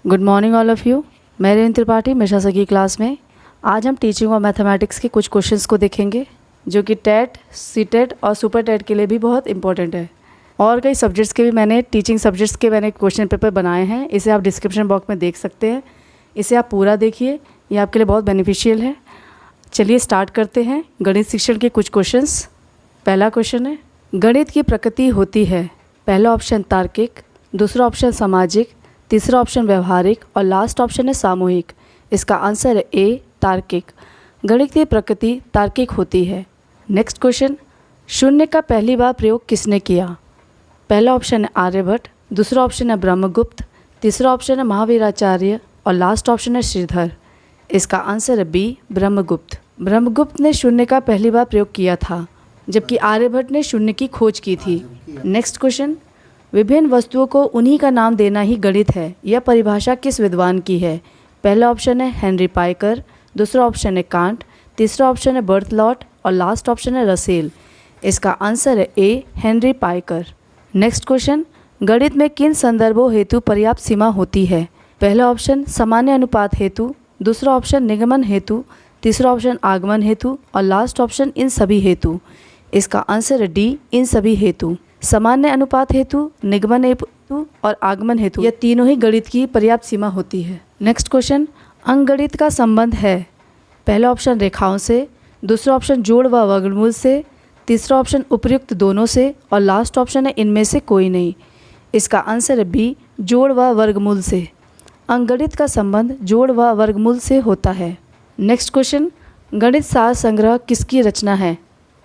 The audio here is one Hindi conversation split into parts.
Good morning all of you. मैं रेन त्रिपाठी मिश्रा सर की क्लास में आज हम टीचिंग और मैथमेटिक्स के कुछ क्वेश्चंस को देखेंगे जो कि टेट, सीटेट और सुपर टेट के लिए भी बहुत इंपॉर्टेंट है। और कई सब्जेक्ट्स के भी मैंने टीचिंग सब्जेक्ट्स के मैंने क्वेश्चन पेपर बनाए हैं, इसे आप डिस्क्रिप्शन बॉक्स में देख सकते हैं। इसे आप पूरा देखिए, ये आपके लिए बहुत बेनिफिशियल है। चलिए स्टार्ट करते हैं गणित शिक्षण के कुछ क्वेश्चंस। पहला क्वेश्चन है, गणित की प्रकृति होती है। पहला ऑप्शन तार्किक, दूसरा ऑप्शन सामाजिक, तीसरा ऑप्शन व्यवहारिक और लास्ट ऑप्शन है सामूहिक। इसका आंसर है ए तार्किक। गणित की प्रकृति तार्किक होती है। नेक्स्ट क्वेश्चन, शून्य का पहली बार प्रयोग किसने किया। पहला ऑप्शन है आर्यभट्ट, दूसरा ऑप्शन है ब्रह्मगुप्त, तीसरा ऑप्शन है महावीराचार्य और लास्ट ऑप्शन है श्रीधर। इसका आंसर है बी ब्रह्मगुप्त। ब्रह्मगुप्त ने शून्य का पहली बार प्रयोग किया था, जबकि आर्यभट्ट ने शून्य की खोज की थी। नेक्स्ट क्वेश्चन, विभिन्न वस्तुओं को उन्हीं का नाम देना ही गणित है। यह परिभाषा किस विद्वान की है। पहला ऑप्शन है हेनरी पाइकर, दूसरा ऑप्शन है कांट, तीसरा ऑप्शन है बर्थलॉट और लास्ट ऑप्शन है रसेल। इसका आंसर है ए हेनरी पाइकर। नेक्स्ट क्वेश्चन, गणित में किन संदर्भों हेतु पर्याप्त सीमा होती है। पहला ऑप्शन सामान्य अनुपात हेतु, दूसरा ऑप्शन निगमन हेतु, तीसरा ऑप्शन आगमन हेतु और लास्ट ऑप्शन इन सभी हेतु। इसका आंसर है डी इन सभी हेतु। सामान्य अनुपात हेतु, निगमन हेतु और आगमन हेतु यह तीनों ही गणित की पर्याप्त सीमा होती है। नेक्स्ट क्वेश्चन, अंकगणित का संबंध है। पहला ऑप्शन रेखाओं से, दूसरा ऑप्शन जोड़ व वर्गमूल से, तीसरा ऑप्शन उपर्युक्त दोनों से और लास्ट ऑप्शन है इनमें से कोई नहीं। इसका आंसर है बी जोड़ व वर्गमूल से। अंकगणित का संबंध जोड़ व वर्गमूल से होता है। नेक्स्ट क्वेश्चन, गणित सार संग्रह किसकी रचना है।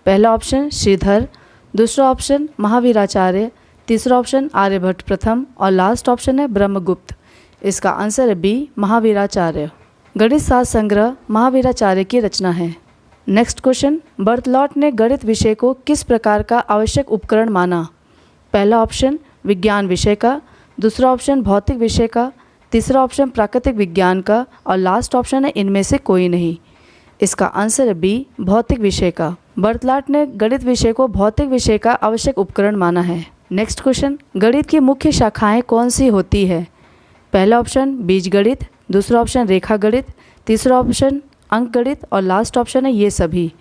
पहला ऑप्शन श्रीधर, दूसरा ऑप्शन महावीराचार्य, तीसरा ऑप्शन आर्यभट्ट प्रथम और लास्ट ऑप्शन है ब्रह्मगुप्त। इसका आंसर है बी महावीराचार्य। गणित सार संग्रह महावीराचार्य की रचना है। नेक्स्ट क्वेश्चन, बर्थलॉट ने गणित विषय को किस प्रकार का आवश्यक उपकरण माना। पहला ऑप्शन विज्ञान विषय का, दूसरा ऑप्शन भौतिक विषय का, तीसरा ऑप्शन प्राकृतिक विज्ञान का और लास्ट ऑप्शन है इनमें से कोई नहीं। इसका आंसर है बी भौतिक विषय का। बर्थलॉट ने गणित विषय को भौतिक विषय का आवश्यक उपकरण माना है। नेक्स्ट क्वेश्चन, गणित की मुख्य शाखाएं कौन सी होती है। पहला ऑप्शन बीजगणित, दूसरा ऑप्शन रेखा गणित, तीसरा ऑप्शन अंकगणित और लास्ट ऑप्शन है ये सभी।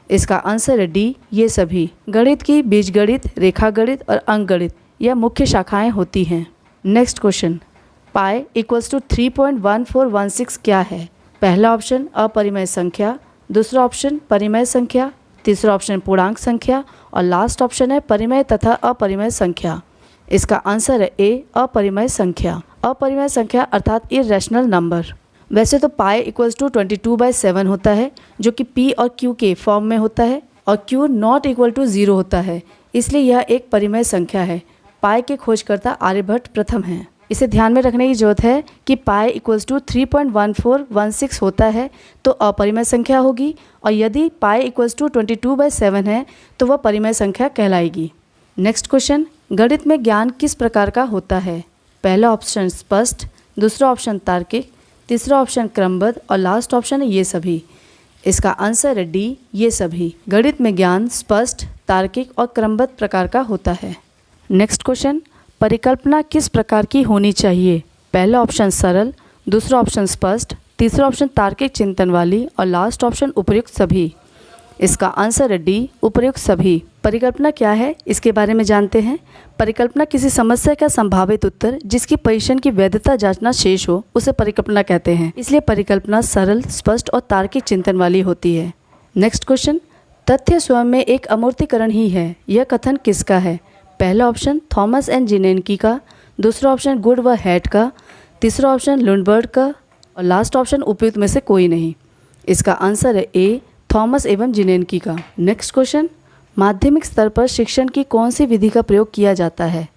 इसका आंसर है डी ये सभी। गणित की बीजगणित, रेखा गणित और अंकगणित यह मुख्य शाखाएं होती हैं। Next question, pi equals to 3.1416 क्या है। पहला ऑप्शन अपरिमेय संख्या, दूसरा ऑप्शन परिमेय संख्या, तीसरा ऑप्शन पूर्णांक संख्या और लास्ट ऑप्शन है परिमेय तथा अपरिमेय संख्या। इसका आंसर है ए अपरिमेय संख्या। अपरिमेय संख्या अर्थात इरेशनल नंबर। वैसे तो पाई इक्वल्स टू 22/7 होता है, जो कि पी और क्यू के फॉर्म में होता है और क्यू नॉट इक्वल टू 0 होता है, इसलिए यह एक परिमेय संख्या है। पाई के खोजकर्ता आर्यभट्ट प्रथम हैं। इसे ध्यान में रखने की जरूरत है कि पाई इक्वल्स टू 3.1416 होता है तो अपरिमेय संख्या होगी, और यदि पाई इक्वल्स टू 22/7 है तो वह परिमेय संख्या कहलाएगी। नेक्स्ट क्वेश्चन, गणित में ज्ञान किस प्रकार का होता है। पहला ऑप्शन स्पष्ट, दूसरा ऑप्शन तार्किक, तीसरा ऑप्शन क्रमबद्ध और लास्ट ऑप्शन है ये सभी। इसका आंसर है डी ये सभी। गणित में ज्ञान स्पष्ट, तार्किक और क्रमबद्ध प्रकार का होता है। नेक्स्ट क्वेश्चन, परिकल्पना किस प्रकार की होनी चाहिए। पहला ऑप्शन सरल, दूसरा ऑप्शन स्पष्ट, तीसरा ऑप्शन तार्किक चिंतन वाली और लास्ट ऑप्शन उपर्युक्त सभी। इसका आंसर है डी उपर्युक्त सभी। परिकल्पना क्या है इसके बारे में जानते हैं। परिकल्पना किसी समस्या का संभावित उत्तर जिसकी परीक्षण की वैधता जांचना शेष हो उसे परिकल्पना कहते हैं। इसलिए परिकल्पना सरल, स्पष्ट और तार्किक चिंतन वाली होती है। नेक्स्ट क्वेश्चन, तथ्य स्वयं में एक अमूर्तीकरण ही है, यह कथन किसका है। पहला ऑप्शन थॉमस एंड जिनेनकी का, दूसरा ऑप्शन गुड व हैट का, तीसरा ऑप्शन लुंडबर्ग का और लास्ट ऑप्शन उपयुक्त में से कोई नहीं। इसका आंसर है ए थॉमस एवं जिनेनकी का। नेक्स्ट क्वेश्चन, माध्यमिक स्तर पर शिक्षण की कौन सी विधि का प्रयोग किया जाता है।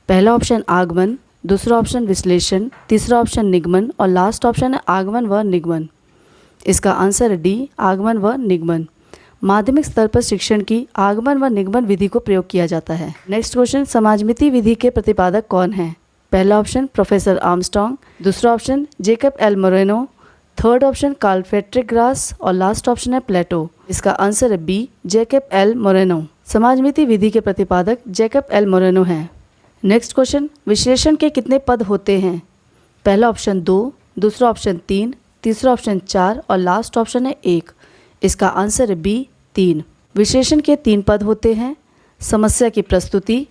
पहला ऑप्शन आगमन, दूसरा ऑप्शन विश्लेषण, तीसरा ऑप्शन निगमन और लास्ट ऑप्शन है आगमन व निगमन। इसका आंसर है डी आगमन व निगमन। माध्यमिक स्तर पर शिक्षण की आगमन व निगमन विधि को प्रयोग किया जाता है। नेक्स्ट क्वेश्चन, समाजमिति विधि के प्रतिपादक कौन हैं। पहला ऑप्शन प्रोफेसर आर्मस्ट्रांग, दूसरा option Jacob L Moreno, third option Karl Frederick grass और लास्ट ऑप्शन है प्लेटो। इसका आंसर है बी जेकब एल मोरेनो। समाजमिति विधि के प्रतिपादक जेकब एल मोरेनो हैं। नेक्स्ट क्वेश्चन, विश्लेषण के कितने पद होते हैं। पहला ऑप्शन 2, दूसरा ऑप्शन 3, तीसरा ऑप्शन 4 और लास्ट ऑप्शन है 1। इसका आंसर है बी 3। विशेषण के 3 पद होते हैं, समस्या की प्रस्तुति,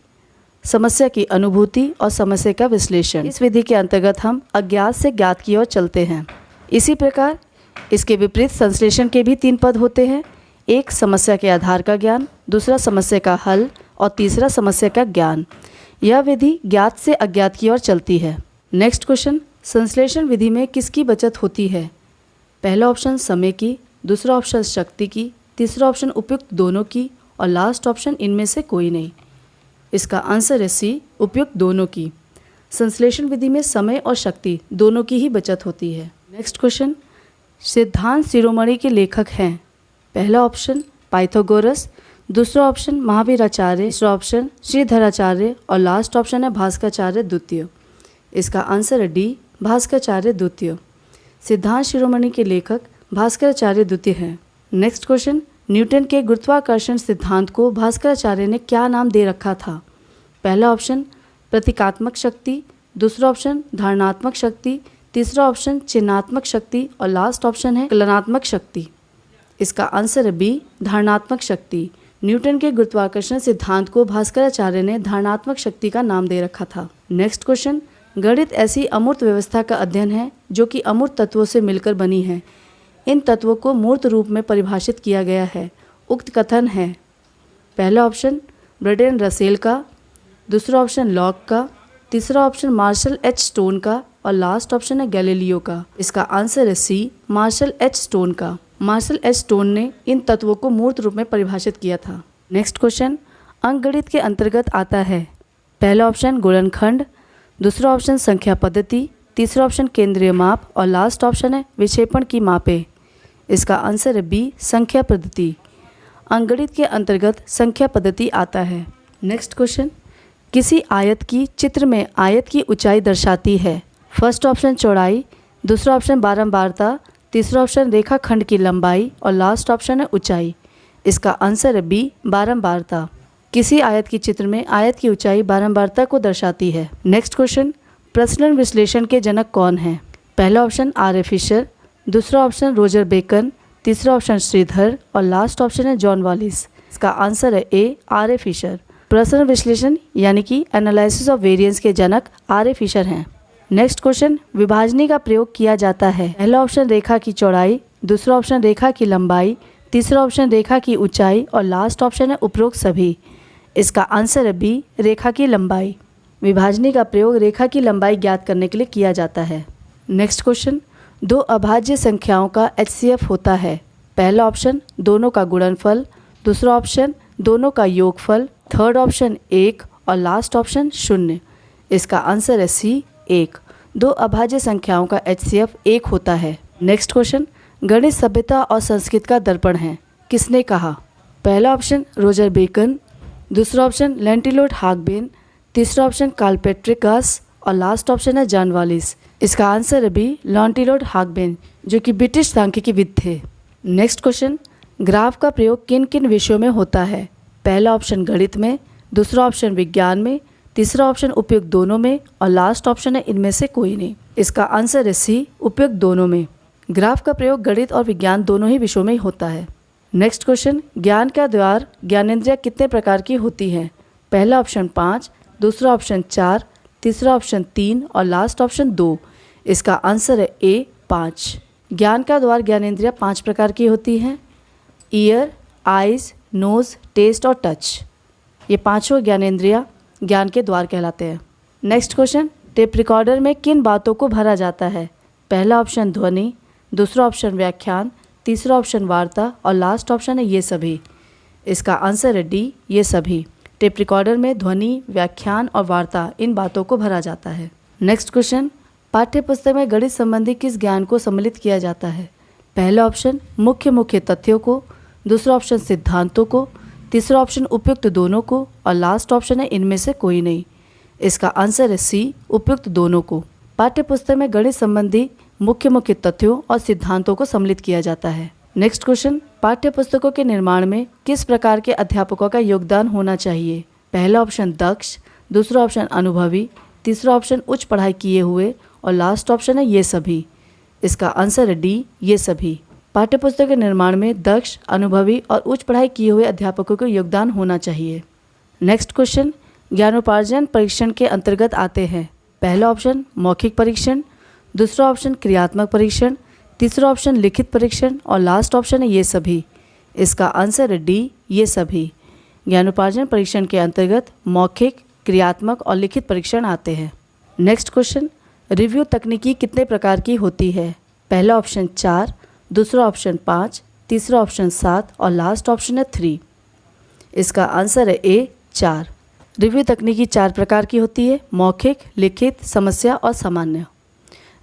समस्या की अनुभूति और समस्या का विश्लेषण। इस विधि के अंतर्गत हम अज्ञात से ज्ञात की ओर चलते हैं। इसी प्रकार इसके विपरीत संश्लेषण के भी 3 पद होते हैं, एक समस्या के आधार का ज्ञान, दूसरा समस्या का हल और तीसरा समस्या का ज्ञान। यह विधि ज्ञात से अज्ञात की ओर चलती है। नेक्स्ट क्वेश्चन, संश्लेषण विधि में किसकी बचत होती है? पहला ऑप्शन समय की, दूसरा ऑप्शन शक्ति की, तीसरा ऑप्शन उपयुक्त दोनों की और लास्ट ऑप्शन इनमें से कोई नहीं। इसका आंसर है सी, उपयुक्त दोनों की। संश्लेषण विधि में समय और शक्ति दोनों की ही बचत होती है। नेक्स्ट क्वेश्चन, सिद्धांत शिरोमणि के लेखक हैं? पहला ऑप्शन पाइथागोरस, दूसरा ऑप्शन महावीराचार्य, तीसरा ऑप्शन श्रीधराचार्य और लास्ट ऑप्शन है भास्कराचार्य द्वितीय। इसका आंसर है डी, भास्कराचार्य द्वितीय। सिद्धांत शिरोमणि के लेखक भास्कराचार्य द्वितीय हैं। नेक्स्ट क्वेश्चन, न्यूटन के गुरुत्वाकर्षण सिद्धांत को भास्कराचार्य ने क्या नाम दे रखा था? पहला ऑप्शन प्रतीकात्मक शक्ति, दूसरा ऑप्शन धारणात्मक शक्ति, तीसरा ऑप्शन चिन्हात्मक शक्ति और लास्ट ऑप्शन है कलनात्मक शक्ति। इसका आंसर है बी, धारणात्मक शक्ति। न्यूटन के गुरुत्वाकर्षण सिद्धांत को भास्कराचार्य ने धारणात्मक शक्ति का नाम दे रखा था। नेक्स्ट क्वेश्चन, गणित ऐसी अमूर्त व्यवस्था का अध्ययन है जो कि अमूर्त तत्वों से मिलकर बनी है। इन तत्वों को मूर्त रूप में परिभाषित किया गया है। उक्त कथन है पहला ऑप्शन ब्रडेन रसेल का, दूसरा ऑप्शन लॉक का, तीसरा ऑप्शन मार्शल एच स्टोन का और लास्ट ऑप्शन है गैलीलियो का। इसका आंसर है सी, मार्शल एच स्टोन का। मार्शल एच स्टोन ने इन तत्वों को मूर्त रूप में परिभाषित किया था। नेक्स्ट क्वेश्चन, अंकगणित के अंतर्गत आता है? पहला ऑप्शन गुणनखंड, दूसरा ऑप्शन संख्या पद्धति, तीसरा ऑप्शन केंद्रीय माप और लास्ट ऑप्शन है विक्षेपण की मापें। इसका आंसर है बी, संख्या पद्धति। अंकगणित के अंतर्गत संख्या पद्धति आता है। नेक्स्ट क्वेश्चन, किसी आयत की चित्र में आयत की ऊंचाई दर्शाती है? फर्स्ट ऑप्शन चौड़ाई, दूसरा ऑप्शन बारंबारता, तीसरा ऑप्शन रेखाखंड की लंबाई और लास्ट ऑप्शन है ऊंचाई। इसका आंसर है बी, बारंबारता। किसी आयत की चित्र में आयत की ऊंचाई बारंबारता को दर्शाती है। नेक्स्ट क्वेश्चन, प्रसरण विश्लेषण के जनक कौन हैं? पहला ऑप्शन आर.ए. फिशर, दूसरा ऑप्शन रोजर बेकन, तीसरा ऑप्शन श्रीधर और लास्ट ऑप्शन है जॉन वालिस। इसका आंसर है ए, आर.ए. फिशर। प्रसरण विश्लेषण यानी कि एनालिसिस ऑफ वेरिएंस के जनक आर.ए. फिशर हैं। नेक्स्ट क्वेश्चन, विभाजनी का प्रयोग किया जाता है? पहला ऑप्शन रेखा की चौड़ाई, दूसरा ऑप्शन रेखा की लंबाई, तीसरा ऑप्शन रेखा की ऊंचाई और लास्ट ऑप्शन है उपरोक्त सभी। इसका आंसर है बी, रेखा की लंबाई। विभाजनी का प्रयोग रेखा की लंबाई ज्ञात करने के लिए किया जाता है। नेक्स्ट क्वेश्चन, दो अभाज्य संख्याओं का HCF होता है? पहला ऑप्शन दोनों का गुणनफल, दूसरा ऑप्शन दोनों का योगफल, थर्ड ऑप्शन 1 और लास्ट ऑप्शन 0। इसका आंसर है सी, 1। दो अभाज्य संख्याओं का HCF 1 होता है। नेक्स्ट क्वेश्चन, गणित सभ्यता और संस्कृत का दर्पण है, किसने कहा? पहला ऑप्शन रोजर बेकन, दूसरा ऑप्शन लेंटिलोड हागबेन, तीसरा ऑप्शन कार्ल पैट्रिक गास और लास्ट ऑप्शन है जॉन वालिस। इसका आंसर है बी, लॉन्टिलोड हागबेन, जो कि ब्रिटिश सांख्यिकीविद थे। नेक्स्ट क्वेश्चन, ग्राफ का प्रयोग किन किन विषयों में होता है? पहला ऑप्शन गणित में, दूसरा ऑप्शन विज्ञान में, तीसरा ऑप्शन उपयुक्त दोनों में और लास्ट ऑप्शन है इनमें से कोई नहीं। इसका आंसर है सी, उपयुक्त दोनों में। ग्राफ का प्रयोग गणित और विज्ञान दोनों ही विषयों में होता है। नेक्स्ट क्वेश्चन, ज्ञान का द्वार ज्ञानेंद्रिय कितने प्रकार की होती हैं? पहला ऑप्शन 5, दूसरा ऑप्शन 4, तीसरा ऑप्शन 3 और लास्ट ऑप्शन 2। इसका आंसर है ए, 5। ज्ञान का द्वार ज्ञानेंद्रिय 5 प्रकार की होती हैं। ईयर, आइज, नोज, टेस्ट और टच। ये पांचों ज्ञानेंद्रिय ज्ञान के द्वार कहलाते हैं। नेक्स्ट क्वेश्चन, टेप रिकॉर्डर में किन बातों को भरा जाता है? पहला ऑप्शन ध्वनि, दूसरा ऑप्शन व्याख्यान, तीसरा ऑप्शन वार्ता और लास्ट ऑप्शन है ये सभी। इसका आंसर है डी, ये सभी। टेप रिकॉर्डर में ध्वनि, व्याख्यान और वार्ता इन बातों को भरा जाता है। नेक्स्ट क्वेश्चन, पाठ्य पुस्तक में गणित संबंधी किस ज्ञान को सम्मिलित किया जाता है? पहला ऑप्शन मुख्य तथ्यों को, दूसरा ऑप्शन सिद्धांतों को, तीसरा ऑप्शन उपयुक्त दोनों को और लास्ट ऑप्शन है इनमें से कोई नहीं। इसका आंसर है सी, उपयुक्त दोनों को। पाठ्य पुस्तक में गणित संबंधी मुख्य तथ्यों और सिद्धांतों को सम्मिलित किया जाता है। नेक्स्ट क्वेश्चन, पाठ्य पुस्तकों के निर्माण में किस प्रकार के अध्यापकों का योगदान होना चाहिए? पहला ऑप्शन दक्ष, दूसरा ऑप्शन अनुभवी, तीसरा ऑप्शन उच्च पढ़ाई किए हुए और लास्ट ऑप्शन है ये सभी। इसका आंसर है डी, ये सभी। पाठ्यपुस्तक के निर्माण में दक्ष, अनुभवी और उच्च पढ़ाई किए हुए अध्यापकों का योगदान होना चाहिए। नेक्स्ट क्वेश्चन, ज्ञानोपार्जन परीक्षण के अंतर्गत आते हैं पहला ऑप्शन मौखिक परीक्षण, दूसरा ऑप्शन क्रियात्मक परीक्षण, तीसरा ऑप्शन लिखित परीक्षण और लास्ट ऑप्शन है ये सभी। इसका आंसर है डी, ये सभी। ज्ञानोपार्जन परीक्षण के अंतर्गत मौखिक, क्रियात्मक और लिखित परीक्षण आते हैं। नेक्स्ट क्वेश्चन, रिव्यू तकनीकी कितने प्रकार की होती है? पहला ऑप्शन 4, दूसरा ऑप्शन 5, तीसरा ऑप्शन 7 और लास्ट ऑप्शन है 3। इसका आंसर है ए, 4। रिव्यू तकनीकी 4 प्रकार की होती है, मौखिक, लिखित, समस्या और सामान्य।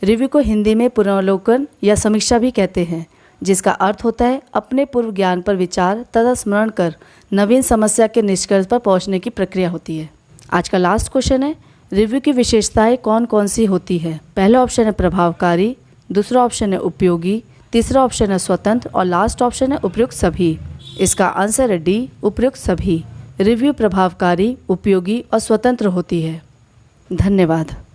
रिव्यू को हिंदी में पुनर्वलोकन या समीक्षा भी कहते हैं, जिसका अर्थ होता है अपने पूर्व ज्ञान पर विचार तथा स्मरण कर नवीन समस्या के निष्कर्ष पर पहुंचने की प्रक्रिया होती है। आज का लास्ट क्वेश्चन है, रिव्यू की विशेषताएं कौन कौन सी होती है? पहला ऑप्शन है प्रभावकारी, दूसरा ऑप्शन है उपयोगी, तीसरा ऑप्शन है स्वतंत्र और लास्ट ऑप्शन है उपयुक्त सभी। इसका आंसर है डी, उपयुक्त सभी। रिव्यू प्रभावकारी, उपयोगी और स्वतंत्र होती है। धन्यवाद।